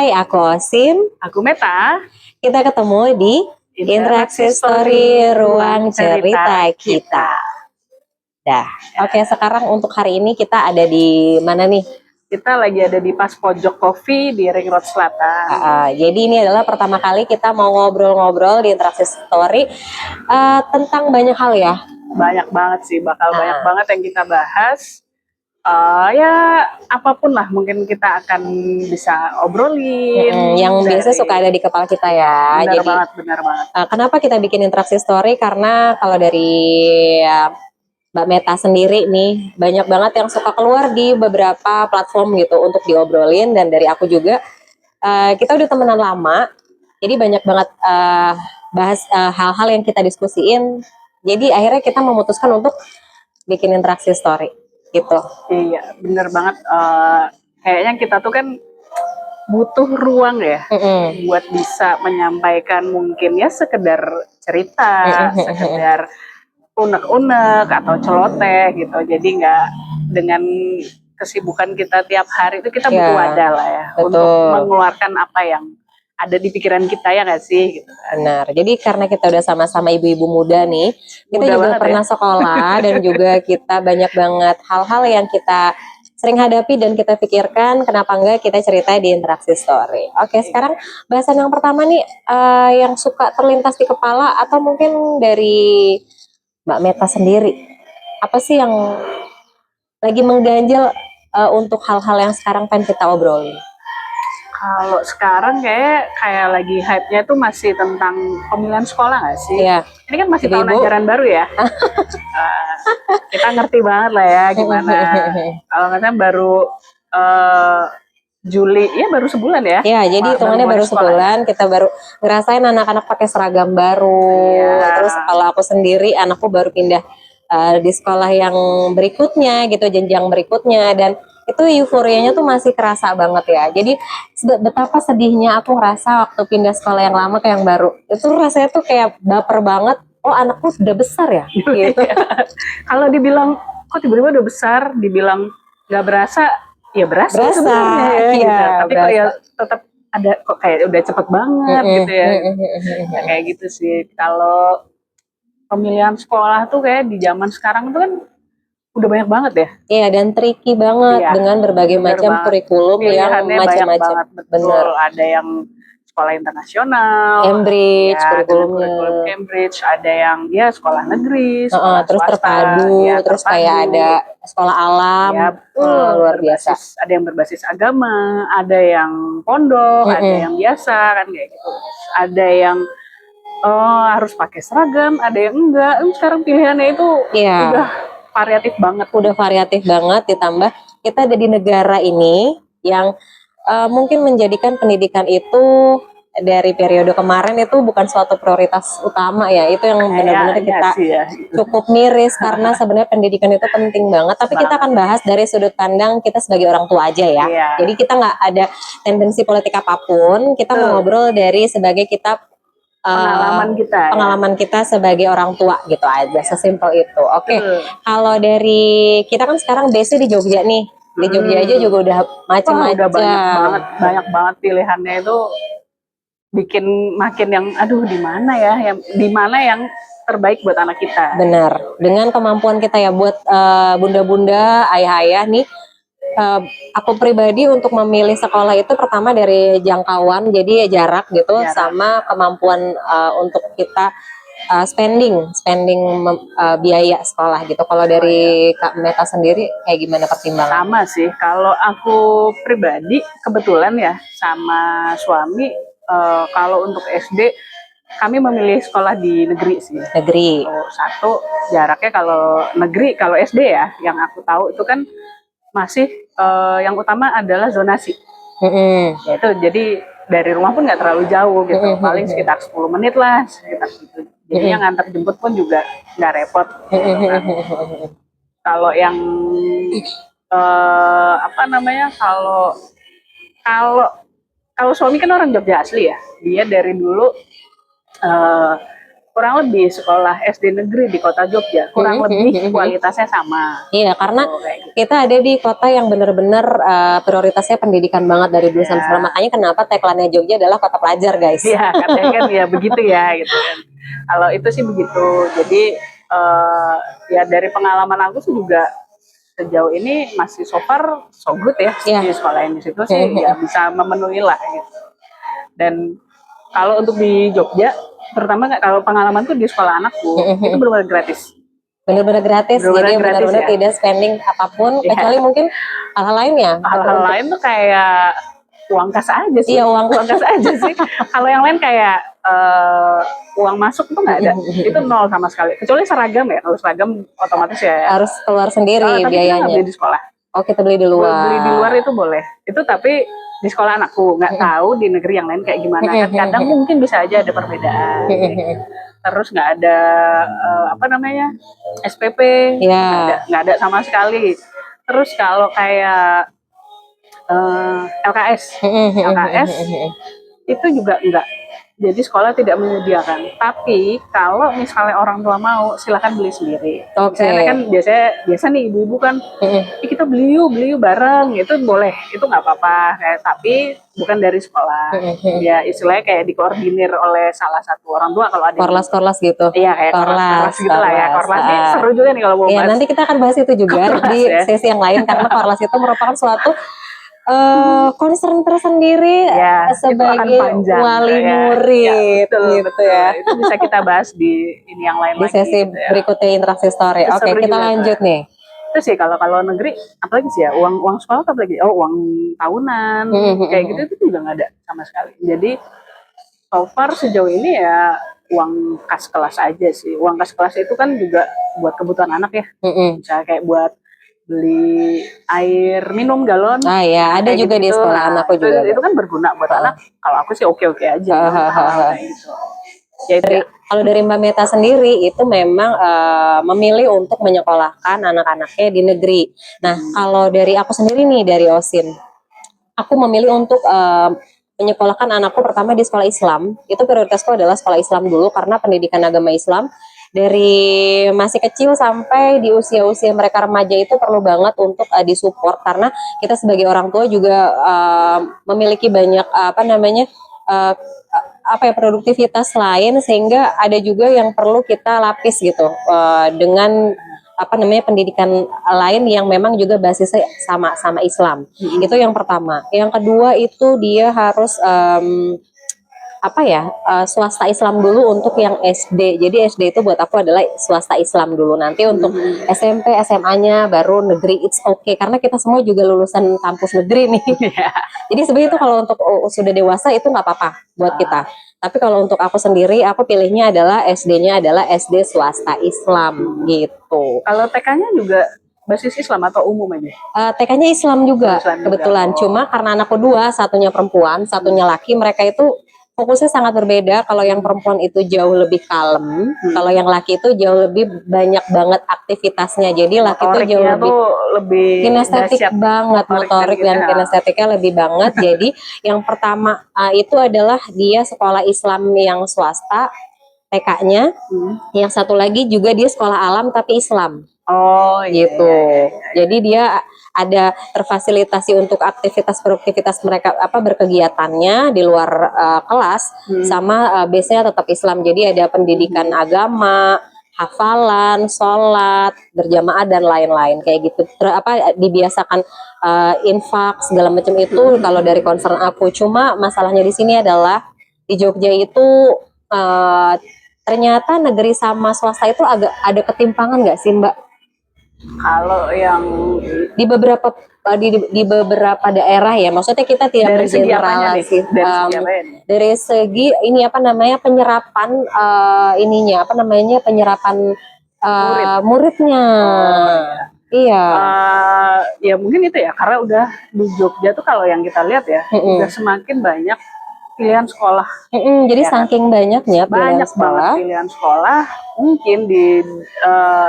Hai, aku Osin. Aku Meta. Kita ketemu di Interaksi Story, ruang cerita kita. Dah, oke, sekarang untuk hari ini kita ada di mana nih? Kita lagi ada di pas pojok kopi di Ring Road Selatan. Jadi ini adalah pertama kali kita mau ngobrol-ngobrol di Interaksi Story tentang banyak hal ya. Banyak banget sih, bakal banyak banget yang kita bahas. Ya apapun lah mungkin kita akan bisa obrolin. Yang biasa suka ada di kepala kita ya. Benar banget. Kenapa kita bikin Interaksi Story? Karena kalau dari Mbak Meta sendiri nih, banyak banget yang suka keluar di beberapa platform gitu untuk diobrolin, dan dari aku juga kita udah temenan lama, jadi banyak banget bahas hal-hal yang kita diskusiin. Jadi akhirnya kita memutuskan untuk bikin Interaksi Story gitu. Iya, bener banget. Kayaknya kita tuh kan butuh ruang ya buat bisa menyampaikan mungkin ya sekedar cerita, sekedar unek-unek atau celoteh gitu. Jadi nggak dengan kesibukan kita tiap hari itu kita butuh wadah lah ya untuk mengeluarkan apa yang ada di pikiran kita, ya nggak sih? Gitu. Benar. Jadi karena kita udah sama-sama ibu-ibu muda nih, kita juga pernah sekolah dan juga kita banyak banget hal-hal yang kita sering hadapi dan kita pikirkan, kenapa enggak kita cerita di Interaksi Story. Oke, sekarang bahasan yang pertama nih yang suka terlintas di kepala atau mungkin dari Mbak Meta sendiri, apa sih yang lagi mengganjal untuk hal-hal yang sekarang pengen kita obrolin? Kalau sekarang kayak lagi hype-nya tuh masih tentang pemilihan sekolah nggak sih? Iya. Ini kan masih tahun ajaran baru ya. Kita ngerti banget lah ya gimana. Kalau katanya baru Juli, ya baru sebulan ya. Iya, jadi hitungannya baru sebulan, kita baru ngerasain anak-anak pakai seragam baru. Terus kalau aku sendiri, anakku baru pindah di sekolah yang berikutnya gitu, jenjang berikutnya, dan itu euforianya tuh masih kerasa banget ya. Jadi betapa sedihnya aku ngerasa waktu pindah sekolah yang lama ke yang baru. Itu rasanya tuh kayak baper banget. Oh, anakku sudah besar ya. Gitu. Kalau dibilang kok tiba-tiba udah besar, dibilang nggak berasa, ya berasa sebenarnya ya. Gitu. Tapi kok ya tetap ada kok kayak udah cepet banget gitu ya. Ya kayak gitu sih. Kalau pemilihan sekolah tuh kayak di zaman sekarang tuh kan udah banyak banget ya. Iya, dan tricky banget dengan berbagai macam kurikulum yang macam-macam. Bener. Ada yang sekolah internasional, Cambridge, kurikulum Cambridge, ada yang ya sekolah negeri, sekolah terus swasta, terpadu, terus kayak ada sekolah alam, ya, luar biasa. Ada yang berbasis agama, ada yang pondok, ada yang biasa kan kayak gitu. Ada yang harus pakai seragam, ada yang enggak. Sekarang pilihannya itu udah variatif banget, ditambah kita ada di negara ini yang mungkin menjadikan pendidikan itu dari periode kemarin itu bukan suatu prioritas utama ya. Itu yang benar-benar kita cukup miris karena sebenarnya pendidikan itu penting banget, tapi kita akan bahas dari sudut pandang kita sebagai orang tua aja ya. Jadi kita nggak ada tendensi politik apapun, kita mau ngobrol dari sebagai kita pengalaman kita sebagai orang tua gitu aja, sesimpel itu. Oke. Kalau dari kita kan sekarang base di Jogja nih, di Jogja aja juga udah macam-macam, banyak banget pilihannya. Itu bikin makin yang aduh di mana yang terbaik buat anak kita. Benar, dengan kemampuan kita ya buat bunda-bunda, ayah-ayah nih. Aku pribadi untuk memilih sekolah itu pertama dari jangkauan, jadi jarak gitu, sama kemampuan untuk kita spending biaya sekolah gitu. Kalau dari Kak Meta sendiri kayak gimana pertimbangan? Sama sih, kalau aku pribadi kebetulan ya sama suami, kalau untuk SD kami memilih sekolah di negeri sih. Negeri. Satu, jaraknya kalau negeri, kalau SD ya, yang aku tahu itu kan masih yang utama adalah zonasi. Ya itu, jadi dari rumah pun nggak terlalu jauh gitu, paling sekitar 10 menit lah, sekitar gitu. Jadi yang nganter jemput pun juga nggak repot. Kalau yang kalau suami kan orang Jogja asli ya, dia dari dulu kurang lebih sekolah SD negeri di kota Jogja kurang lebih kualitasnya sama. Iya, karena gitu. kita ada di kota yang benar-benar prioritasnya pendidikan banget dari dulu sampai sekarang. Makanya kenapa tagline-nya Jogja adalah kota pelajar, guys. Iya, katanya kan ya begitu ya gitu kan. Kalau itu sih begitu. Jadi ya dari pengalaman aku sih juga sejauh ini masih so far so good ya di sekolah yang di situ sih ya bisa memenuhi lah gitu. Dan kalau untuk di Jogja, terutama kalau pengalaman tuh di sekolah anakku itu benar-benar gratis. Benar-benar gratis, jadi benar-benar ya. tidak spending apapun, kecuali mungkin hal-hal lain ya. Hal-hal lain tuh kayak uang kas aja sih. Iya, uang kas aja sih. Kalau yang lain kayak uang masuk tuh nggak ada, itu nol sama sekali. Kecuali seragam ya, kalau seragam otomatis ya harus keluar sendiri tapi biayanya. Kita nggak beli di sekolah. Oh, kita beli di luar. Beli di luar itu boleh. Itu tapi di sekolah anakku, nggak tahu di negeri yang lain kayak gimana kan. Kadang mungkin bisa aja ada perbedaan. Terus nggak ada SPP, nggak ada sama sekali. Terus kalau kayak LKS itu juga enggak. Jadi sekolah tidak menyediakan. Tapi kalau misalnya orang tua mau, silakan beli sendiri. Misalnya kan biasa nih ibu-ibu kan, kita beli yuk bareng, itu boleh, itu nggak apa-apa. Tapi bukan dari sekolah. Ya istilahnya kayak dikoordinir oleh salah satu orang tua kalau ada. Korlas gitu. Iya kayak korlas gitu lah ya. Korlas ini seru juga nih kalau mau bahas. Nanti kita akan bahas itu juga di sesi yang lain karena korlas itu merupakan suatu concern tersendiri sebagai wali murid gitu ya. Itu bisa kita bahas di ini yang lain di sesi berikutnya interaksi story. Oke, kita lanjut nih. Itu sih kalau negeri apalagi sih ya uang sekolah apalagi uang tahunan kayak gitu itu juga nggak ada sama sekali. Jadi so far sejauh ini ya uang kas kelas aja sih. Uang kas kelas itu kan juga buat kebutuhan anak ya. Misalnya kayak buat beli air minum galon. Ya, ada juga gitu. Di sekolah anakku juga. Itu kan berguna buat anak. Kalau aku sih oke-oke aja. Gitu. Kalau dari Mbak Meta sendiri itu memang memilih untuk menyekolahkan anak-anaknya di negeri. Nah, kalau dari aku sendiri nih dari OSIN, aku memilih untuk menyekolahkan anakku pertama di sekolah Islam. Itu prioritasku adalah sekolah Islam dulu karena pendidikan agama Islam dari masih kecil sampai di usia-usia mereka remaja itu perlu banget untuk disupport karena kita sebagai orang tua juga memiliki banyak produktivitas lain sehingga ada juga yang perlu kita lapis gitu dengan pendidikan lain yang memang juga basisnya sama Islam. Itu yang pertama. Yang kedua itu dia harus swasta Islam dulu untuk yang SD. Jadi SD itu buat aku adalah swasta Islam dulu. Nanti untuk SMP, SMA-nya baru negeri, it's okay karena kita semua juga lulusan kampus negeri nih. Jadi sebenarnya itu kalau untuk sudah dewasa itu nggak apa-apa buat kita. Tapi kalau untuk aku sendiri, aku pilihnya adalah SD-nya adalah SD swasta Islam gitu. Kalau TK-nya juga basis Islam atau umum aja? TK-nya Islam juga kebetulan. Cuma karena anakku dua, satunya perempuan, satunya laki, mereka itu fokusnya sangat berbeda. Kalau yang perempuan itu jauh lebih kalem, kalau yang laki itu jauh lebih banyak banget aktivitasnya. Jadi laki itu jauh lebih kinestetik banget, motorik dan kinestetiknya lebih banget. Jadi yang pertama itu adalah dia sekolah Islam yang swasta, TK-nya. Yang satu lagi juga dia sekolah alam tapi Islam. Oh gitu. Jadi dia ada terfasilitasi untuk aktivitas mereka berkegiatannya di luar kelas sama base-nya tetap Islam. Jadi ada pendidikan agama, hafalan, sholat, berjamaah dan lain-lain kayak gitu. Dibiasakan infak segala macam itu kalau dari concern aku. Cuma masalahnya di sini adalah di Jogja itu ternyata negeri sama swasta itu agak ada ketimpangan nggak sih Mbak? Kalau yang di beberapa daerah ya, maksudnya kita tidak bergeneralisasi dari segi ini penyerapan penyerapan muridnya. Iya. Ya mungkin itu ya karena udah di Jogja tuh kalau yang kita lihat ya udah semakin banyak pilihan sekolah. Jadi saking banyaknya banyak banget pilihan sekolah. Mungkin di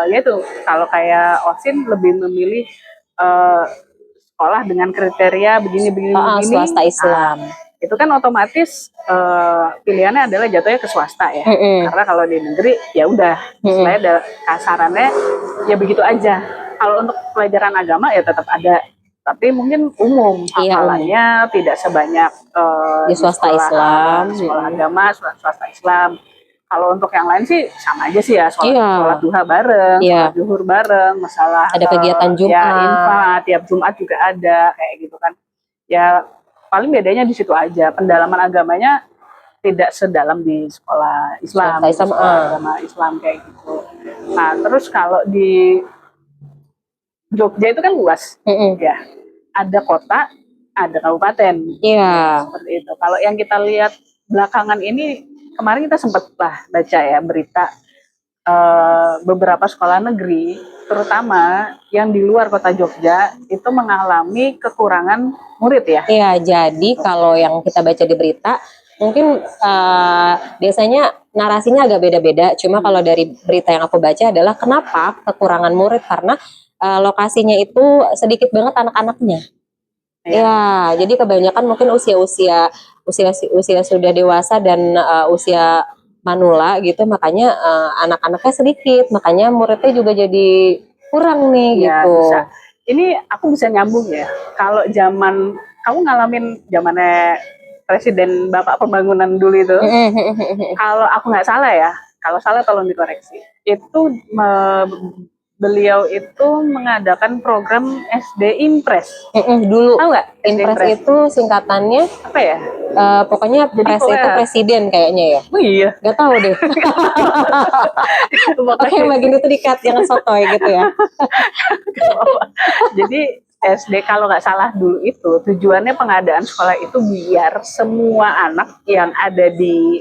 yaitu kalau kayak OSIN lebih memilih sekolah dengan kriteria begini. Swasta Islam. itu kan otomatis pilihannya adalah jatuhnya ke swasta ya. Karena kalau di negeri ya udah, istilahnya kasarannya ya begitu aja. Kalau untuk pelajaran agama ya tetap ada, tapi mungkin umum hafalannya tidak sebanyak di swasta Islam, sekolah agama, swasta Islam. Kalau untuk yang lain sih sama aja sih ya, sholat duha bareng, sholat zuhur bareng, masalah ada kegiatan Jumat, ya infak tiap Jumat juga ada kayak gitu kan. Ya paling bedanya di situ aja, pendalaman agamanya tidak sedalam di sekolah Islam, agama Islam kayak gitu. Nah terus kalau di Jogja itu kan luas, ya ada kota, ada kabupaten, seperti itu. Kalau yang kita lihat belakangan ini, kemarin kita sempat lah baca ya berita beberapa sekolah negeri, terutama yang di luar kota Jogja itu mengalami kekurangan murid ya. Iya, jadi kalau yang kita baca di berita, mungkin biasanya narasinya agak beda-beda. Cuma kalau dari berita yang aku baca adalah kenapa kekurangan murid, karena lokasinya itu sedikit banget anak-anaknya. Ya, jadi kebanyakan mungkin usia sudah dewasa dan usia manula gitu, makanya anak-anaknya sedikit, makanya muridnya juga jadi kurang nih gitu. Bisa. Ini aku bisa nyambung ya. Kalau zaman kamu ngalamin zamannya Presiden Bapak Pembangunan dulu itu, kalau aku nggak salah ya, kalau salah tolong dikoreksi. Itu beliau itu mengadakan program SD Impres. Dulu. Tahu nggak? Impres itu singkatannya apa ya? Pokoknya Pres itu presiden kayaknya ya. Oh iya. Gak tahu deh. Oke, bagian itu dikat, jangan sotoy gitu ya. Jadi SD kalau nggak salah dulu itu tujuannya pengadaan sekolah itu biar semua anak yang ada di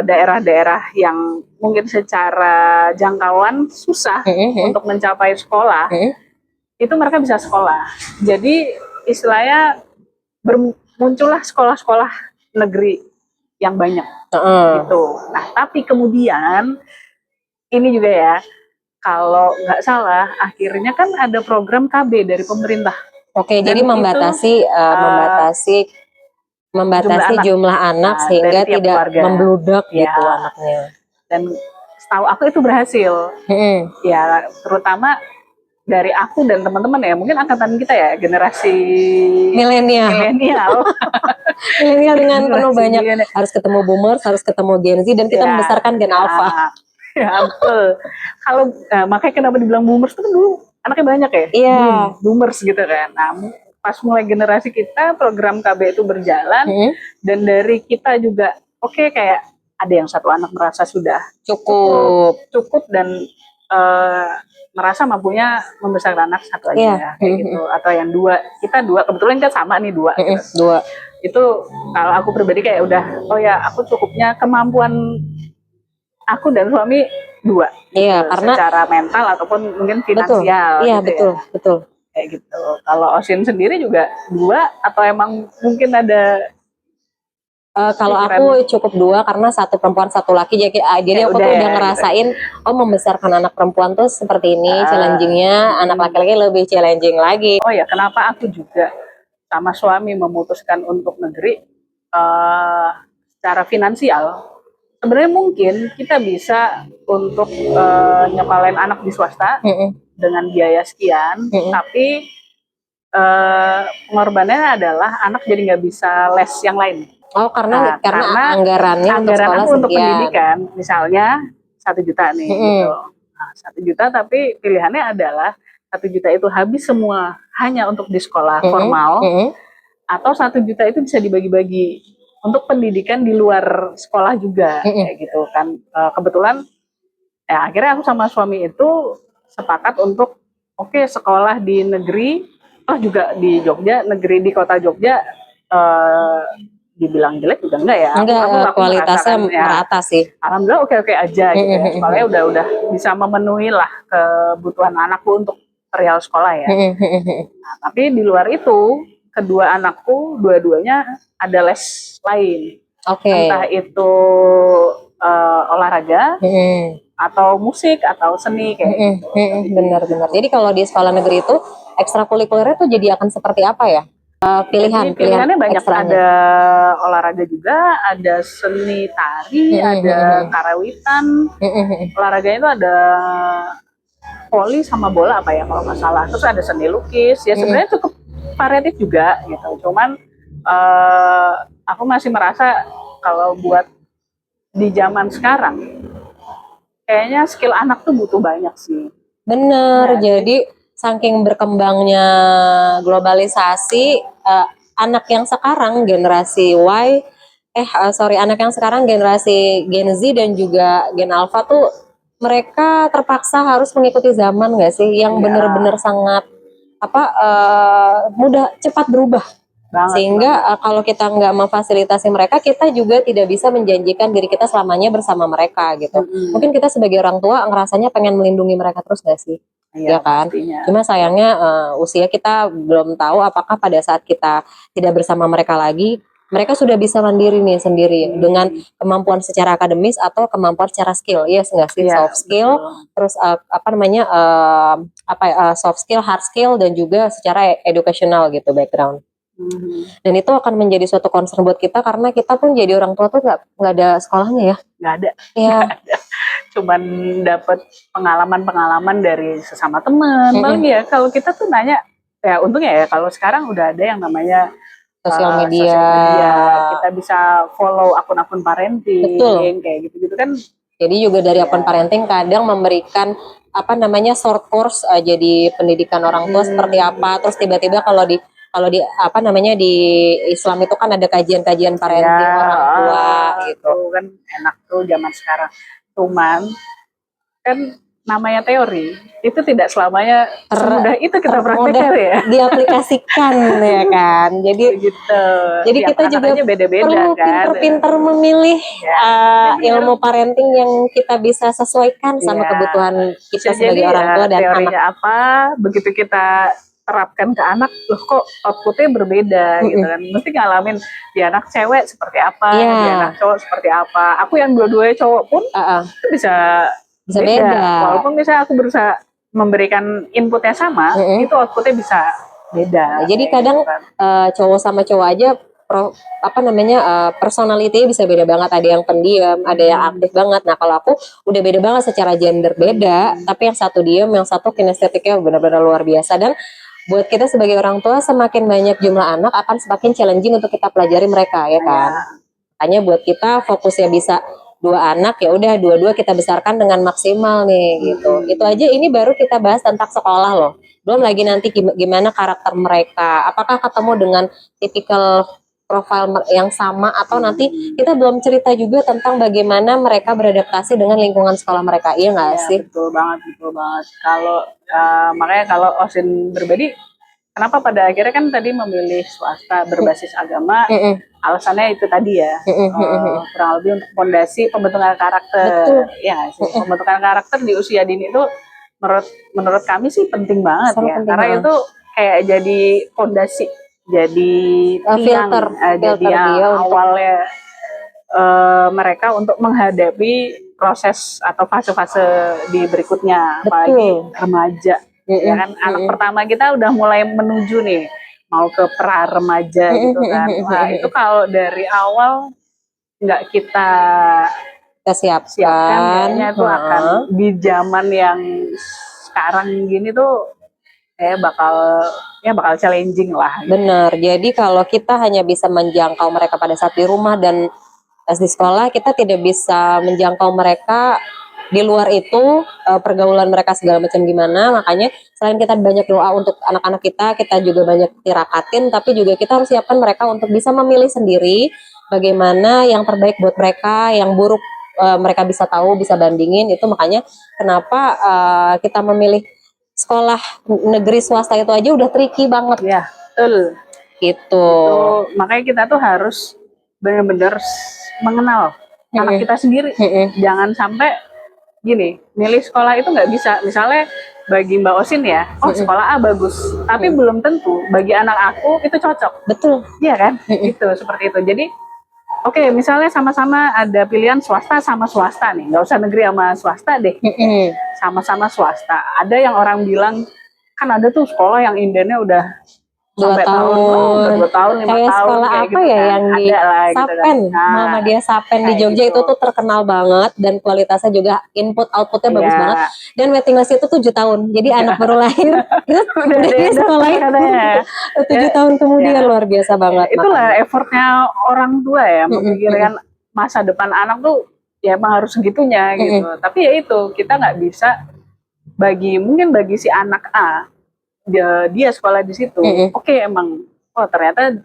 daerah-daerah yang mungkin secara jangkauan susah untuk mencapai sekolah, itu mereka bisa sekolah. Jadi istilahnya muncullah sekolah-sekolah negeri yang banyak gitu. Nah tapi kemudian ini juga ya, kalau nggak salah akhirnya kan ada program KB dari pemerintah. Oke, jadi membatasi jumlah anak sehingga tidak membludak gitu anaknya. Dan setahu aku itu berhasil. Ya terutama dari aku dan teman-teman ya, mungkin angkatan kita ya, generasi milenial milenial dengan penuh banyak harus ketemu boomers, harus ketemu Gen Z, dan kita membesarkan Gen Alpha. Ya betul. Kalau makanya kenapa dibilang boomers itu kan dulu anaknya banyak ya. Iya. Boomers gitu kan. Nah, pas mulai generasi kita program KB itu berjalan, dan dari kita juga kayak ada yang satu anak merasa sudah cukup dan merasa mampunya membesarkan anak satu aja kayak gitu, atau yang kita dua kebetulan kan sama nih dua itu kalau aku pribadi kayak udah aku cukupnya kemampuan aku dan suami dua karena secara mental ataupun mungkin finansial betul kayak gitu. Kalau Osin sendiri juga dua atau emang mungkin ada? Kalau aku cukup dua karena satu perempuan satu laki, jadi aku tuh udah ngerasain membesarkan anak perempuan tuh seperti ini challengingnya, anak laki-laki lebih challenging lagi. Oh ya, kenapa aku juga sama suami memutuskan untuk negeri secara finansial? Sebenarnya mungkin kita bisa untuk nyekolahin anak di swasta dengan biaya sekian, tapi pengorbanannya adalah anak jadi nggak bisa les yang lain. Karena anggarannya untuk pendidikan, misalnya 1 juta nih, gitu. Nah, 1 juta, tapi pilihannya adalah 1 juta itu habis semua hanya untuk di sekolah formal, atau 1 juta itu bisa dibagi-bagi untuk pendidikan di luar sekolah juga, kayak gitu kan. Kebetulan, ya akhirnya aku sama suami itu sepakat untuk sekolah di negeri, juga di Jogja, negeri di kota Jogja. Dibilang jelek juga enggak ya, aku kualitasnya merata sih. Alhamdulillah oke aja gitu ya. Soalnya udah bisa memenuhi lah kebutuhan anakku untuk perihal sekolah ya. Nah, tapi di luar itu kedua anakku dua-duanya ada les lain. Entah itu olahraga atau musik atau seni kayak gitu. Benar. Jadi kalau di sekolah negeri itu ekstrakurikulernya tuh jadi akan seperti apa ya? Pilihannya banyak, ekstranya. ada olahraga juga, ada seni tari, ada karawitan. Olahraganya itu ada voli sama bola apa ya kalau nggak salah. Terus ada seni lukis, ya sebenarnya cukup variatif juga gitu. Cuman aku masih merasa kalau buat di zaman sekarang, kayaknya skill anak tuh butuh banyak sih. Bener, jadi saking berkembangnya globalisasi, anak yang sekarang generasi Y, anak yang sekarang generasi Gen Z dan juga Gen Alpha tuh mereka terpaksa harus mengikuti zaman nggak sih? Yang bener-bener sangat mudah cepat berubah. Sehingga kalau kita nggak memfasilitasi mereka, kita juga tidak bisa menjanjikan diri kita selamanya bersama mereka gitu. Mungkin kita sebagai orang tua ngerasanya pengen melindungi mereka terus nggak sih? Ya kan? Pastinya. Cuma sayangnya usia kita belum tahu apakah pada saat kita tidak bersama mereka lagi, mereka sudah bisa mandiri nih sendiri dengan kemampuan secara akademis atau kemampuan secara skill. Yes nggak sih? Soft skill, terus soft skill, hard skill, dan juga secara educational gitu background. Dan itu akan menjadi suatu concern buat kita karena kita pun jadi orang tua tuh nggak ada sekolahnya ya. Nggak ada. Iya. Cuman dapat pengalaman dari sesama teman. Paling ya kalau kita tuh nanya, ya untungnya ya kalau sekarang udah ada yang namanya sosial media. Kita bisa follow akun-akun parenting. Betul. Kayak gitu-gitu kan. Jadi juga dari akun parenting kadang memberikan short course jadi pendidikan orang tua seperti apa. Terus tiba-tiba kalau di di Islam itu kan ada kajian-kajian parenting orang tua gitu. Kan enak tuh zaman sekarang. Cuman kan namanya teori itu tidak selamanya semudah itu kita praktekkan ya. Diaplikasikan ya kan. Jadi gitu. Jadi kita juga beda-beda perlu kan. pinter-pinter memilih ilmu parenting yang kita bisa sesuaikan sama kebutuhan kita sebagai orang tua dan teorinya anak. apa, begitu kita terapkan ke anak, loh kok outputnya berbeda gitu kan. Mesti ngalamin di anak cewek seperti apa, di anak cowok seperti apa. Aku yang dua-duanya cowok pun itu bisa beda. Walaupun misalnya aku berusaha memberikan inputnya sama, itu outputnya bisa beda. Jadi kadang cowok sama cowok aja personality bisa beda banget. Ada yang pendiam, ada yang aktif banget. Nah kalau aku udah beda banget secara gender beda, tapi yang satu diam, yang satu kinestetiknya benar-benar luar biasa. Dan buat kita sebagai orang tua, semakin banyak jumlah anak akan semakin challenging untuk kita pelajari mereka ya kan. Makanya buat kita fokusnya bisa 2 anak, ya udah dua-dua kita besarkan dengan maksimal nih gitu. Itu aja ini baru kita bahas tentang sekolah loh. Belum lagi nanti gimana karakter mereka. Apakah ketemu dengan tipikal profil yang sama, atau nanti kita belum cerita juga tentang bagaimana mereka beradaptasi dengan lingkungan sekolah mereka. Iya nggak sih? Betul banget. Kalau makanya kalau Osin berbeda, kenapa pada akhirnya kan tadi memilih swasta berbasis agama, alasannya itu tadi ya, kurang lebih untuk fondasi pembentukan karakter. Betul. Ya sih, pembentukan karakter di usia dini itu menurut kami sih penting banget. Karena itu kayak jadi fondasi, jadi filter jadi awalnya mereka untuk menghadapi proses atau fase-fase di berikutnya, apalagi remaja. Ya kan, anak pertama kita udah mulai menuju nih mau ke pra remaja gitu kan. Wah, itu kalau dari awal nggak kita siapkan, kayaknya itu akan di zaman yang sekarang gini tuh bakal challenging lah. Bener. Jadi kalau kita hanya bisa menjangkau mereka pada saat di rumah dan di sekolah, kita tidak bisa menjangkau mereka di luar itu, pergaulan mereka segala macam gimana. Makanya selain kita banyak doa untuk anak-anak kita juga banyak tirakatin, tapi juga kita harus siapkan mereka untuk bisa memilih sendiri bagaimana yang terbaik buat mereka, yang buruk mereka bisa tahu, bisa bandingin. Itu makanya kenapa kita memilih sekolah negeri swasta itu aja udah tricky banget. Ya, betul. Gitu. Makanya kita tuh harus benar-benar mengenal anak kita sendiri. Jangan sampai gini, milih sekolah itu nggak bisa. Misalnya bagi Mbak Osin ya, sekolah A bagus, tapi belum tentu bagi anak aku itu cocok. Betul. Iya kan? Gitu, seperti itu. Jadi oke, misalnya sama-sama ada pilihan swasta sama swasta nih, nggak usah negeri sama swasta deh, sama-sama swasta. Ada yang orang bilang, kan ada tuh sekolah yang indennya udah sampai tahun, tahun. 2 tahun, 5 Kayak tahun sekolah kayak apa gitu ya kan. yang di Ada lah gitu kan. Sapen, Nah, Muhammadiyah Sapen di kayak Jogja gitu. itu tuh terkenal banget dan kualitasnya juga input outputnya bagus Iya. banget. Dan waiting list itu 7 tahun. Jadi anak baru lahir itu udah di sekolah katanya. 7 tahun kemudian, luar biasa banget. Itulah makanya. effortnya orang tua ya, memikirkan masa depan anak tuh ya emang harus segitunya gitu. Tapi ya itu, kita nggak bisa mungkin bagi si anak A, dia sekolah di situ, oke, emang ternyata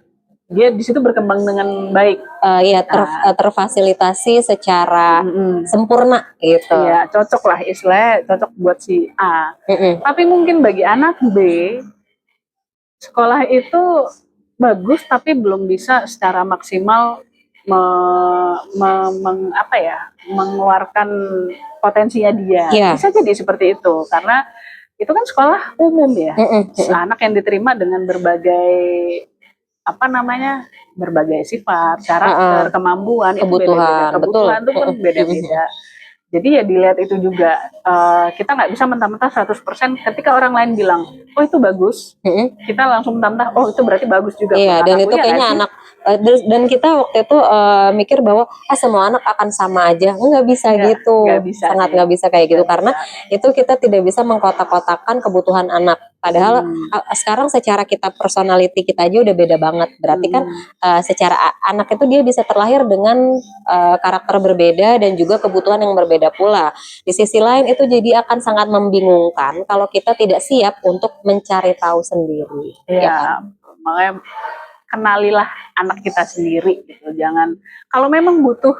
dia di situ berkembang dengan baik. Iya, terfasilitasi secara sempurna gitu. Iya, cocok lah istilahnya, cocok buat si A. Tapi mungkin bagi anak B, sekolah itu bagus tapi belum bisa secara maksimal mengeluarkan potensinya dia. Bisa jadi seperti itu karena itu kan sekolah umum ya. Anak yang diterima dengan berbagai berbagai sifat, karakter, kemampuan, kebutuhan itu pun beda-beda. Jadi ya dilihat itu juga, kita nggak bisa mentah-mentah 100% ketika orang lain bilang, oh itu bagus, kita langsung mentah-mentah, oh itu berarti bagus juga. Iya, dan itu kayaknya anak, dan kita waktu itu mikir bahwa semua anak akan sama aja, nggak bisa gitu, sangat nggak bisa kayak gitu, karena itu kita tidak bisa mengkotak-kotakan kebutuhan anak. Padahal sekarang secara kita personality kita aja udah beda banget, berarti kan secara anak itu dia bisa terlahir dengan karakter berbeda dan juga kebutuhan yang berbeda pula. Di sisi lain itu jadi akan sangat membingungkan kalau kita tidak siap untuk mencari tahu sendiri. Iya, kan? Makanya kenalilah anak kita sendiri gitu. Jangan, kalau memang butuh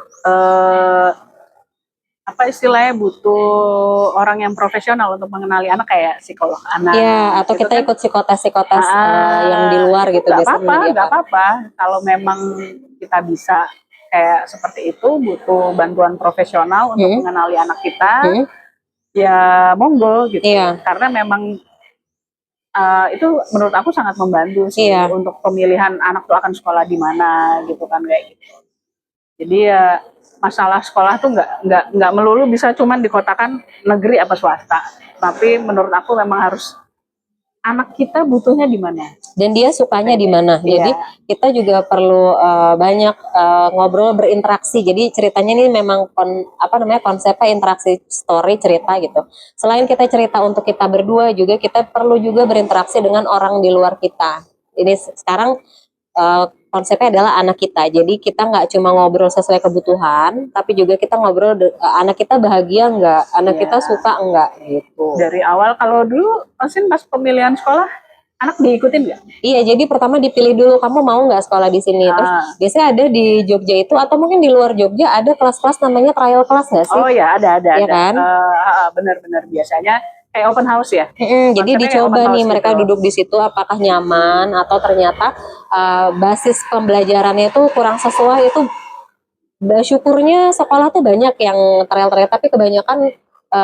butuh orang yang profesional untuk mengenali anak kayak psikolog anak. Iya, atau gitu kita kan, ikut psikotes yang di luar gitu. Nggak apa-apa. Kalau memang kita bisa kayak seperti itu, butuh bantuan profesional untuk mengenali anak kita, ya monggo gitu. Karena memang itu menurut aku sangat membantu sih untuk pemilihan anak tuh akan sekolah di mana gitu kan, kayak gitu. Jadi ya masalah sekolah tuh nggak melulu bisa cuman dikotakan negeri apa swasta. Tapi menurut aku memang harus anak kita butuhnya di mana dan dia sukanya di mana. Jadi kita juga perlu banyak ngobrol, berinteraksi. Jadi ceritanya ini memang konsepnya interaksi story, cerita gitu. Selain kita cerita untuk kita berdua, juga kita perlu juga berinteraksi dengan orang di luar kita. Ini sekarang konsepnya adalah anak kita. Jadi kita nggak cuma ngobrol sesuai kebutuhan, tapi juga kita ngobrol anak kita bahagia nggak, anak kita suka nggak gitu. Dari awal, kalau dulu Osin pas pemilihan sekolah, anak diikutin nggak? Iya, jadi pertama dipilih dulu, kamu mau nggak sekolah di sini. Terus biasanya ada di Jogja itu, atau mungkin di luar Jogja ada kelas-kelas namanya trial class nggak sih? Oh ya, ada. Iya kan? Benar-benar biasanya kayak open house ya. Jadi dicoba nih mereka duduk di situ apakah nyaman atau ternyata basis pembelajarannya itu kurang sesuai. Itu syukurnya sekolah tuh banyak yang trial, tapi kebanyakan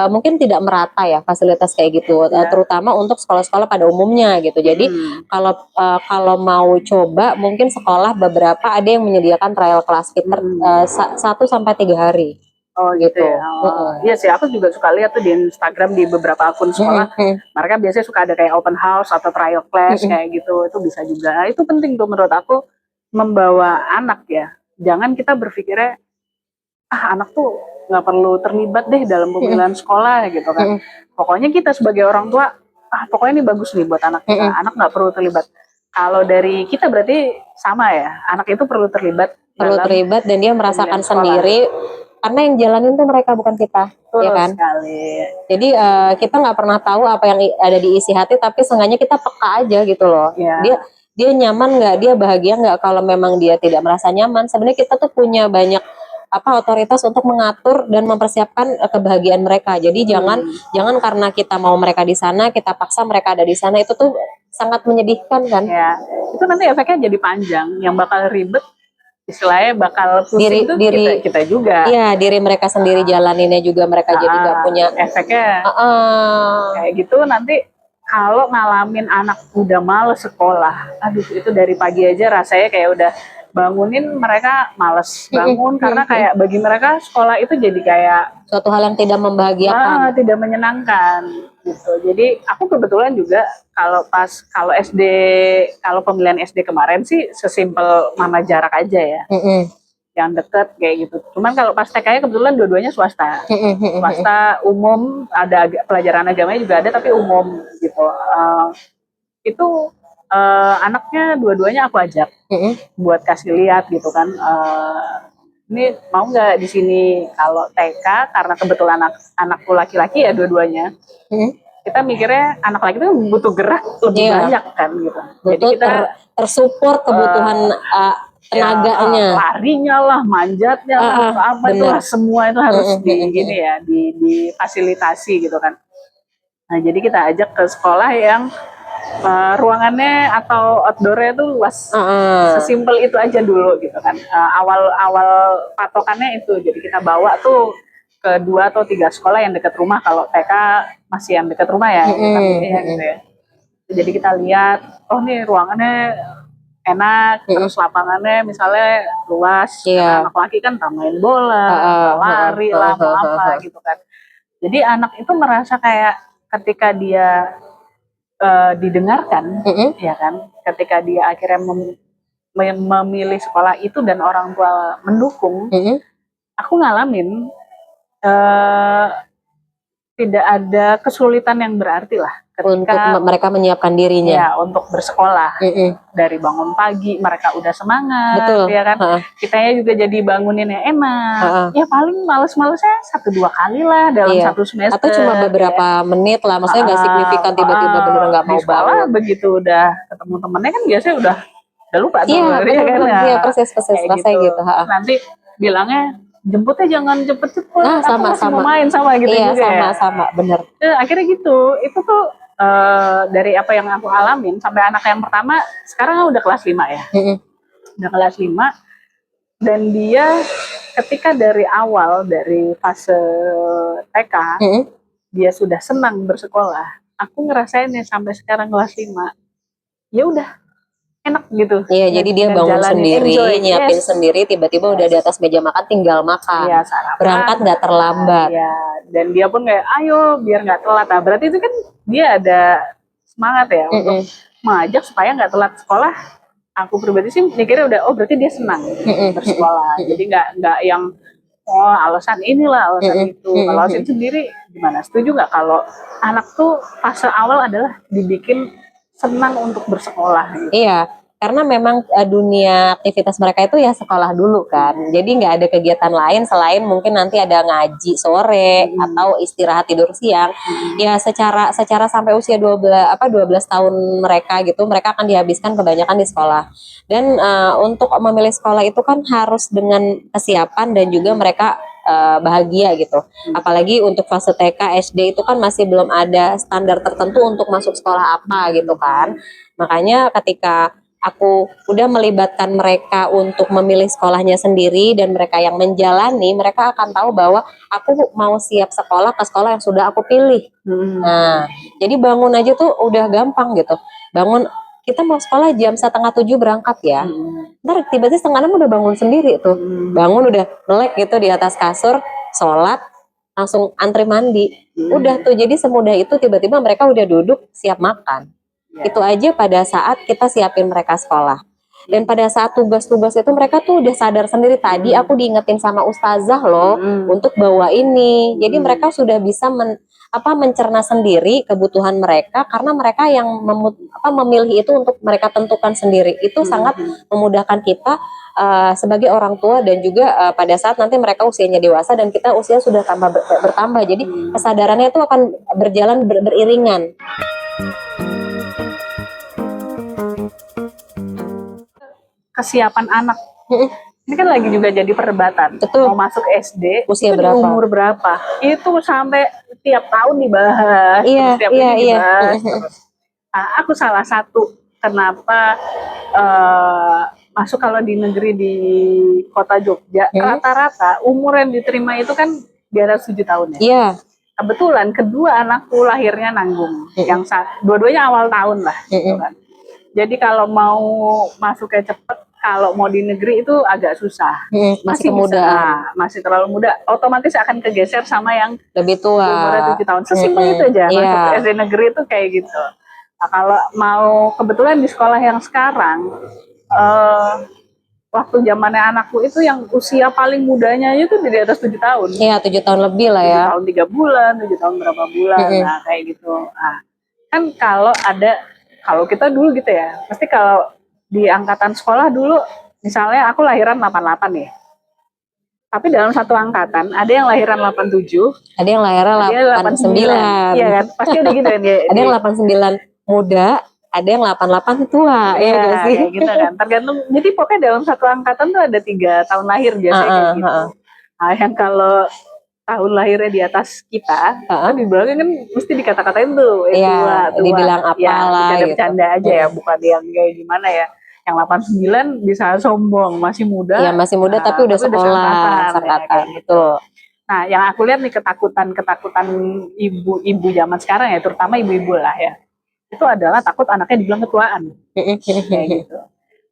mungkin tidak merata ya fasilitas kayak gitu, terutama untuk sekolah-sekolah pada umumnya gitu. Jadi kalau mau coba mungkin sekolah beberapa ada yang menyediakan trial class sekitar 1 sampai 3 hari. Oh gitu ya. Iya sih, aku juga suka lihat tuh di Instagram di beberapa akun sekolah, mereka biasanya suka ada kayak open house atau trial class kayak gitu. Itu bisa juga. Itu penting tuh menurut aku, membawa anak ya. Jangan kita berpikirnya anak tuh nggak perlu terlibat deh dalam pemilihan sekolah gitu kan. Pokoknya kita sebagai orang tua, pokoknya ini bagus nih buat anak kita. Anak nggak perlu terlibat. Kalau dari kita berarti sama ya, anak itu perlu terlibat dan dia merasakan sendiri. Karena yang jalanin tuh mereka, bukan kita. Ya kan? Sekali. Jadi kita nggak pernah tahu apa yang ada di isi hati, tapi seenggaknya kita peka aja gitu loh. Dia nyaman nggak, dia bahagia nggak. Kalau memang dia tidak merasa nyaman, sebenarnya kita tuh punya banyak otoritas untuk mengatur dan mempersiapkan kebahagiaan mereka. Jadi jangan karena kita mau mereka di sana, kita paksa mereka ada di sana. Itu tuh sangat menyedihkan kan? Ya, itu nanti efeknya jadi panjang. Yang bakal ribet, istilahnya bakal pusing kita juga. Iya, diri mereka sendiri jalaninnya juga mereka jadi nggak punya efeknya. Kayak gitu nanti kalau ngalamin anak udah males sekolah, aduh itu dari pagi aja rasanya kayak udah bangunin mereka males bangun karena kayak bagi mereka sekolah itu jadi kayak suatu hal yang tidak membahagiakan, tidak menyenangkan gitu. Jadi aku kebetulan juga kalau SD, kalau pemilihan SD kemarin sih sesimpel mana jarak aja ya, yang deket kayak gitu. Cuman kalau pas TK-nya kebetulan dua-duanya swasta, swasta umum, ada pelajaran agamanya juga ada tapi umum gitu. Itu anaknya dua-duanya aku ajak buat kasih lihat gitu kan, ini mau nggak di sini. Kalau TK karena kebetulan anakku laki-laki ya dua-duanya, kita mikirnya anak laki itu butuh gerak lebih banyak kan gitu. Jadi kita tersupport kebutuhan tenaganya, larinya lah, manjatnya lah, apa itu semua itu harus difasilitasi gitu kan. Nah jadi kita ajak ke sekolah yang ruangannya atau outdoornya itu luas, sesimpel itu aja dulu gitu kan. Awal patokannya itu, jadi kita bawa tuh ke 2 atau 3 sekolah yang dekat rumah. Kalau TK masih yang dekat rumah ya, gitu ya. Jadi kita lihat, oh nih ruangannya enak, terus lapangannya misalnya luas, anak laki kan main bola, lari lah, mau apa gitu kan. Jadi anak itu merasa kayak ketika dia didengarkan, ya kan, ketika dia akhirnya memilih sekolah itu dan orang tua mendukung, aku ngalamin tidak ada kesulitan yang berarti lah ketika untuk mereka menyiapkan dirinya ya untuk bersekolah. Dari bangun pagi mereka udah semangat, ya kan. Kitanya juga jadi banguninnya enak. Ya paling males-malesnya 1-2 kali lah dalam satu semester. Atau cuma beberapa menit lah, maksudnya nggak signifikan tiba-tiba bener nggak mau bangun. Begitu udah ketemu temennya kan biasanya udah lupa tuh. Iya, proses gitu. Nanti bilangnya jemputnya jangan cepet-cepet, sama mau main sama gitu juga. Sama bener. Akhirnya gitu, itu tuh dari apa yang aku alamin sampai anak yang pertama sekarang udah kelas 5 ya. Udah kelas 5 dan dia ketika dari awal dari fase TK dia sudah senang bersekolah. Aku ngerasainnya sampai sekarang kelas 5. Ya udah enak gitu. Iya, jadi dia bangun sendiri, nyiapin sendiri, tiba-tiba udah di atas meja makan tinggal makan. Berangkat nggak terlambat. Iya, dan dia pun kayak ayo biar nggak telat. Nah, berarti itu kan dia ada semangat ya untuk mengajak supaya nggak telat sekolah. Aku pribadi sih mikirnya udah, oh berarti dia senang bersekolah. Jadi nggak yang alasan inilah, alasan itu. Kalau alasan sendiri gimana? Setuju nggak kalau anak tuh fase awal adalah dibikin senang untuk bersekolah gitu. Iya, karena memang dunia aktivitas mereka itu ya sekolah dulu kan. Jadi nggak ada kegiatan lain selain mungkin nanti ada ngaji sore atau istirahat tidur siang. Ya secara sampai usia 12 tahun mereka gitu, mereka akan dihabiskan kebanyakan di sekolah. Dan untuk memilih sekolah itu kan harus dengan kesiapan dan juga mereka bahagia gitu. Apalagi untuk fase TK, SD itu kan masih belum ada standar tertentu untuk masuk sekolah apa gitu kan. Makanya ketika aku udah melibatkan mereka untuk memilih sekolahnya sendiri dan mereka yang menjalani, mereka akan tahu bahwa aku mau siap sekolah ke sekolah yang sudah aku pilih. Nah, jadi bangun aja tuh udah gampang gitu. Bangun, kita mau sekolah jam 6:30 berangkat ya. Ntar tiba-tiba 5:30 udah bangun sendiri tuh. Bangun udah melek gitu di atas kasur, sholat, langsung antri mandi. Udah tuh, jadi semudah itu tiba-tiba mereka udah duduk siap makan. Itu aja pada saat kita siapin mereka sekolah. Dan pada saat tugas-tugas itu mereka tuh udah sadar sendiri, tadi aku diingetin sama ustazah loh untuk bawa ini. Jadi mereka sudah bisa mencerna sendiri kebutuhan mereka karena mereka yang memilih itu untuk mereka tentukan sendiri. Itu sangat memudahkan kita sebagai orang tua dan juga pada saat nanti mereka usianya dewasa dan kita usia sudah bertambah. Jadi kesadarannya itu akan berjalan beriringan. Kesiapan anak ini kan lagi juga jadi perdebatan. Mau masuk SD usia berapa? Umur berapa? Itu sampai tiap tahun dibahas. Tiap tahun dibahas. Aku salah satu kenapa masuk kalau di negeri di kota Jogja rata-rata umur yang diterima itu kan di atas 7 tahun ya. Iya. Kebetulan kedua anakku lahirnya nanggung. Yang dua-duanya awal tahun lah. Gitu kan. Jadi kalau mau masuknya cepet, kalau mau di negeri itu agak susah. Masih kemudahan. Masih terlalu muda. Otomatis akan kegeser sama yang lebih tua. Umurnya 7 tahun. Sesimpel itu aja. Masuk ke SD negeri itu kayak gitu. Nah, kalau mau kebetulan di sekolah yang sekarang, waktu zamannya anakku itu yang usia paling mudanya itu di atas 7 tahun. Iya, 7 tahun lebih lah ya. 7 tahun 3 bulan, 7 tahun berapa bulan. Nah, kayak gitu. Nah, kan kalau kita dulu gitu ya, pasti kalau di angkatan sekolah dulu, misalnya aku lahiran 88 ya. Tapi dalam satu angkatan, ada yang lahiran 87, ada yang lahiran 89. Iya kan? Pasti ada gitu kan. Ada yang 89 muda, ada yang 88 tua, ya gak sih? Kayak gitu kan. Tergantung. Jadi pokoknya dalam satu angkatan tuh ada 3 tahun lahir biasanya kayak gitu. Nah, yang kalau tahun lahirnya di atas kita, kan di belakang kan mesti dikata-katain tuh, tua. Dibilang apalah gitu. Bercanda aja ya, bukan yang kayak gimana ya. Yang 89 bisa sombong, masih muda. Iya, masih muda tapi udah sekolah, angkatan gitu. Nah, yang aku lihat nih ketakutan ibu-ibu zaman sekarang ya, terutama ibu-ibu lah ya. Itu adalah takut anaknya dibilang ketuaan. Kayak gitu.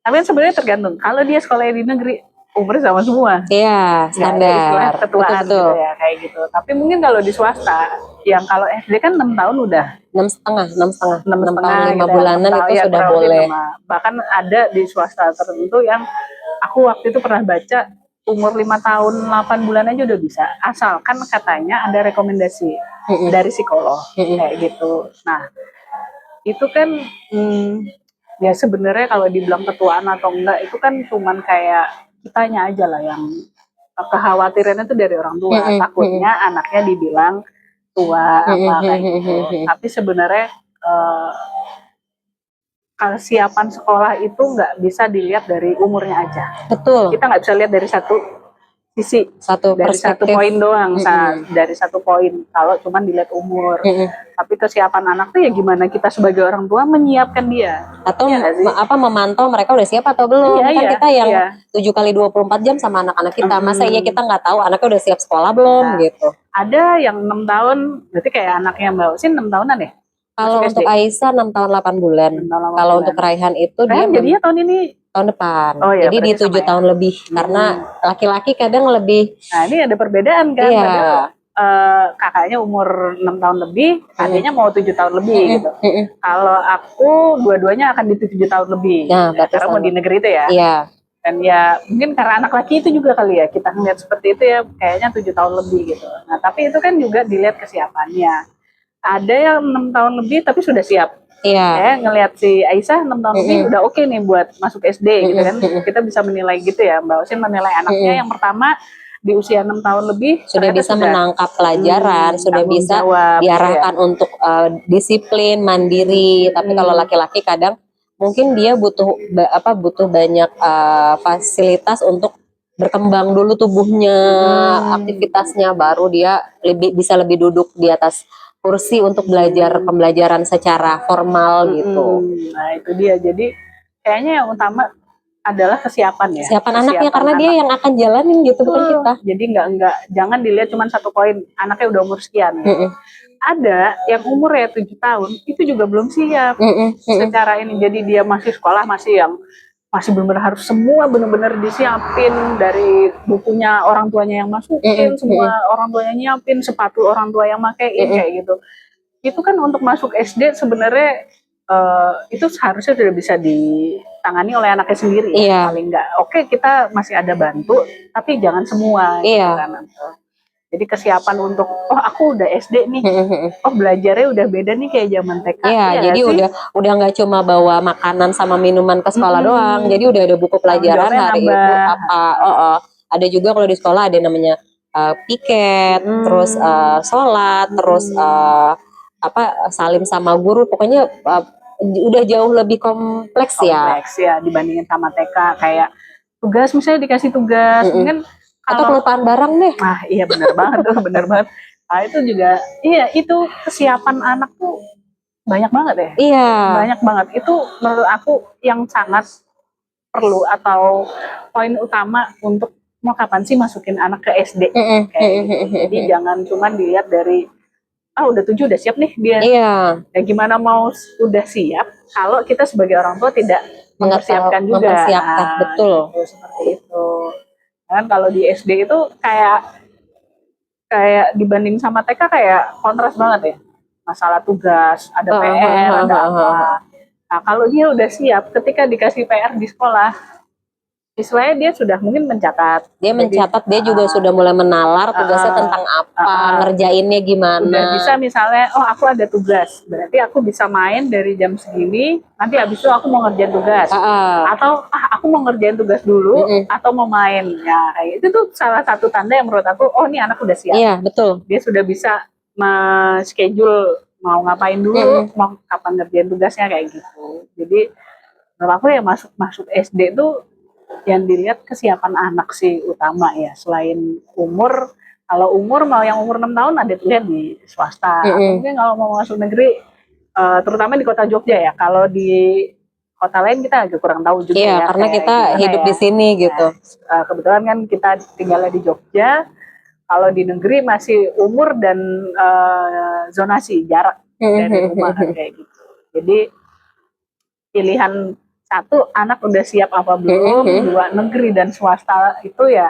Tapi sebenarnya tergantung. Kalau dia sekolahnya di negeri, umurnya sama semua. Iya, standar. Ketuaan gitu ya, kayak gitu. Tapi mungkin kalau di swasta, yang kalau SD kan 6 tahun udah. 6 tahun 5 gitu bulanan ya, itu sudah boleh. Bahkan ada di swasta tertentu yang aku waktu itu pernah baca, umur 5 tahun 8 bulan aja udah bisa. Asalkan katanya ada rekomendasi dari psikolog. Kayak gitu. Nah, itu kan ya sebenarnya kalau dibilang ketuaan atau enggak itu kan cuman kayak kitanya aja lah yang kekhawatirannya itu dari orang tua, takutnya anaknya dibilang tua apa kayak gitu. Tapi sebenarnya kesiapan sekolah itu nggak bisa dilihat dari umurnya aja. Betul. Kita nggak bisa lihat dari satu sisi, dari satu poin doang, dari satu poin. Kalau cuma dilihat umur, tapi kesiapan anak tuh ya gimana kita sebagai orang tua menyiapkan dia, atau memantau mereka udah siap atau belum. Kita yang 7 kali 24 jam sama anak-anak kita, masa iya kita nggak tahu anaknya udah siap sekolah belum gitu. Ada yang 6 tahun, berarti kayak anaknya Mbak Usin 6 tahunan ya? Kalau untuk Aisyah 6 tahun 8 bulan. Kalau untuk Raihan itu dia jadinya tahun depan. Jadi di 7 tahun lebih. Karena laki-laki kadang lebih. Nah, ini ada perbedaan kan. Kakaknya umur 6 tahun lebih, adiknya mau 7 tahun lebih gitu. Kalau aku dua-duanya akan di 7 tahun lebih. Karena mau di negeri itu ya. Iya. Dan ya mungkin karena anak laki itu juga kali ya, kita ngeliat seperti itu ya, kayaknya 7 tahun lebih gitu. Nah, tapi itu kan juga dilihat kesiapannya. Ada yang 6 tahun lebih tapi sudah siap. Iya. Ngelihat si Aisyah 6 tahun lebih udah oke nih buat masuk SD gitu kan. Kita bisa menilai gitu ya, Mbak Usin menilai anaknya yang pertama di usia 6 tahun lebih sudah bisa menangkap pelajaran, sudah bisa diarahkan untuk disiplin, mandiri. Tapi kalau laki-laki kadang mungkin dia butuh banyak fasilitas untuk berkembang dulu tubuhnya, aktivitasnya, baru dia bisa lebih duduk di atas kursi untuk belajar pembelajaran secara formal gitu. Nah itu dia, jadi kayaknya yang utama adalah kesiapan ya. Kesiapan anaknya, karena dia yang akan jalanin gitu, bukan kita. Jadi jangan dilihat cuma satu poin, anaknya udah umur sekian. Ada yang umurnya 7 tahun itu juga belum siap secara ini, jadi dia masih sekolah, masih benar-benar harus semua benar-benar disiapin, dari bukunya orang tuanya yang masukin, semua orang tuanya nyiapin, sepatu orang tua yang makein kayak gitu. Itu kan untuk masuk SD sebenarnya itu seharusnya sudah bisa ditangani oleh anaknya sendiri ya, paling enggak. Oke, kita masih ada bantu, tapi jangan semua gitu kan. Jadi kesiapan untuk aku udah SD nih, belajarnya udah beda nih kayak zaman TK. Jadi udah nggak cuma bawa makanan sama minuman ke sekolah doang. Jadi udah ada buku pelajaran hari itu apa. Ada juga kalau di sekolah ada namanya piket, terus sholat, terus salim sama guru. Pokoknya udah jauh lebih kompleks ya dibandingin sama TK. Kayak tugas, misalnya dikasih tugas, mungkin atau kelupaan barang deh. Iya benar banget tuh, benar banget. Nah, itu juga, itu kesiapan anak tuh banyak banget ya. Iya. Banyak banget. Itu menurut aku yang sangat perlu atau poin utama untuk mau kapan sih masukin anak ke SD. Kayak gitu. Jadi jangan cuma dilihat dari udah 7 udah siap nih dia. Iya. Ya gimana mau udah siap kalau kita sebagai orang tua tidak mempersiapkan juga. Mempersiapkan, betul. Gitu, seperti itu. Kan kalau di SD itu kayak dibanding sama TK kayak kontras banget ya. Masalah tugas, ada PR, ada apa. Nah, kalau dia udah siap ketika dikasih PR di sekolah, siswanya dia sudah mungkin mencatat. Dia mencatat, dia juga sudah mulai menalar tugasnya tentang apa, ngerjainnya gimana. Udah bisa misalnya, oh aku ada tugas, berarti aku bisa main dari jam segini, nanti habis itu aku mau ngerjain tugas. Atau aku mau ngerjain tugas dulu, atau mau main. Ya, kayak itu tuh salah satu tanda yang menurut aku, oh ini anak udah siap. Iya, betul. Dia sudah bisa schedule mau ngapain dulu, mau kapan ngerjain tugasnya kayak gitu. Jadi menurut aku ya masuk SD tuh yang dilihat kesiapan anak sih utama ya, selain umur. Kalau umur mau yang umur 6 tahun ada tuh di swasta. Mungkin kalau mau masuk negeri, terutama di kota Jogja ya. Kalau di kota lain kita agak kurang tahu juga ya. Karena kita hidup di sini gitu. Kebetulan kan kita tinggalnya di Jogja. Kalau di negeri masih umur dan zonasi jarak dari rumah kan kayak gitu. Jadi pilihan satu, anak udah siap apa belum, dua, negeri dan swasta itu ya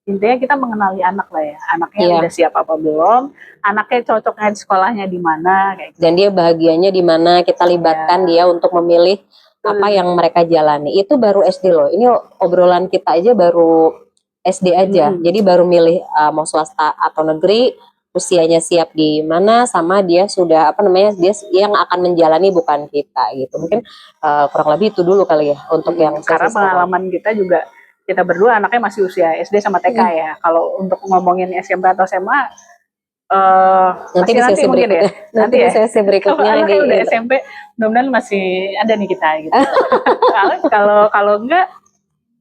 intinya kita mengenali anak lah ya, anaknya udah siap apa belum, anaknya cocoknya di sekolahnya di mana kayak gitu. Dan dia bahagianya di mana, kita libatkan dia untuk memilih apa yang mereka jalani. Itu baru SD loh, ini obrolan kita aja baru SD aja, jadi baru milih mau swasta atau negeri, usianya siap di mana, sama dia sudah dia yang akan menjalani, bukan kita gitu. Mungkin kurang lebih itu dulu kali ya untuk yang karena pengalaman kita juga, kita berdua anaknya masih usia SD sama TK ya. Kalau untuk ngomongin SMP atau SMA nanti di sesi berikutnya, nanti di sesi berikutnya di udah SMP mudah-mudahan masih ada nih kita gitu. kalau enggak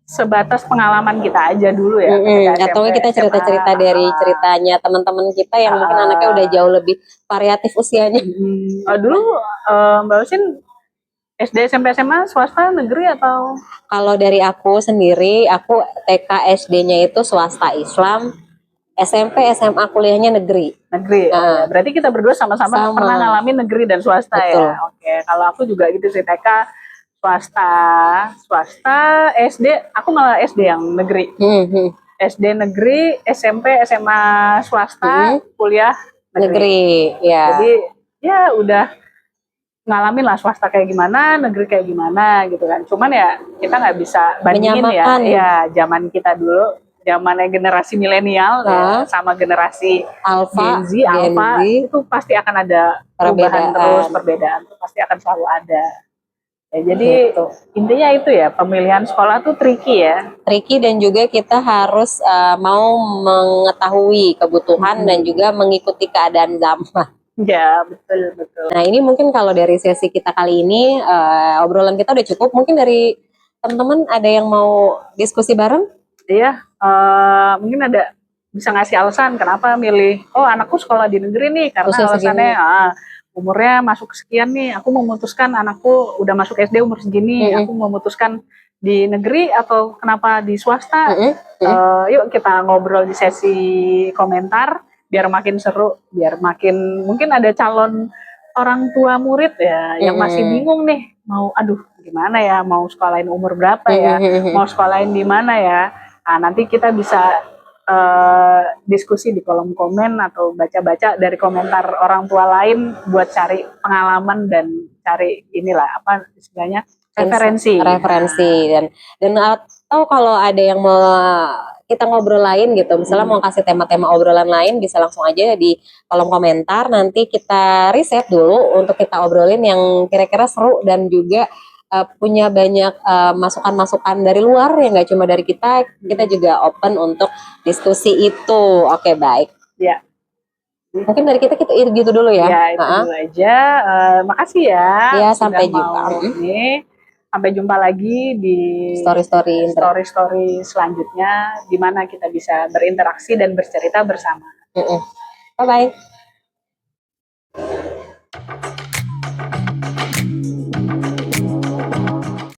sebatas pengalaman kita aja dulu ya. Atau kita cerita-cerita dari ceritanya teman-teman kita yang mungkin anaknya udah jauh lebih variatif usianya. Dulu Mbak Usin SD, SMP, SMA swasta, negeri atau? Kalau dari aku sendiri, aku TK SD-nya itu swasta Islam, SMP, SMA, kuliahnya negeri. Negeri. Berarti kita berdua sama-sama pernah ngalamin negeri dan swasta. Betul. Ya. Oke, kalau aku juga gitu sih, TK swasta, SD, aku malah SD yang negeri. SD negeri, SMP, SMA swasta, kuliah negeri. Ya. Jadi ya udah ngalamin lah swasta kayak gimana, negeri kayak gimana gitu kan. Cuman ya kita nggak bisa bandingin ya zaman kita dulu, zamannya generasi milenial ya, sama generasi Gen Z, Alpha, itu pasti akan ada perubahan terus, perbedaan itu pasti akan selalu ada. Ya, jadi intinya itu ya, pemilihan sekolah tuh tricky ya. Tricky, dan juga kita harus mau mengetahui kebutuhan dan juga mengikuti keadaan zaman. Ya, betul. Nah, ini mungkin kalau dari sesi kita kali ini, obrolan kita udah cukup. Mungkin dari teman-teman ada yang mau diskusi bareng? Iya, mungkin ada bisa ngasih alasan kenapa milih, oh anakku sekolah di negeri nih, karena alasannya umurnya masuk sekian nih, aku memutuskan anakku udah masuk SD umur segini, aku memutuskan di negeri atau kenapa di swasta. Yuk kita ngobrol di sesi komentar biar makin seru, biar makin mungkin ada calon orang tua murid ya yang masih bingung nih, mau gimana ya, mau sekolahin umur berapa ya, mau sekolahin di mana ya. Nah, nanti kita bisa diskusi di kolom komen atau baca-baca dari komentar orang tua lain buat cari pengalaman dan cari inilah apa istilahnya referensi dan atau kalau ada yang mau kita ngobrol lain gitu, misalnya mau kasih tema-tema obrolan lain, bisa langsung aja di kolom komentar, nanti kita riset dulu untuk kita obrolin yang kira-kira seru dan juga punya banyak masukan-masukan dari luar ya, nggak cuma dari kita juga open untuk diskusi itu. Oke, baik. Ya. Mungkin dari kita gitu dulu ya. Ya, itu dulu aja. Makasih ya. Ya, sampai jumpa. Sampai jumpa lagi di story selanjutnya, di mana kita bisa berinteraksi dan bercerita bersama. Bye-bye.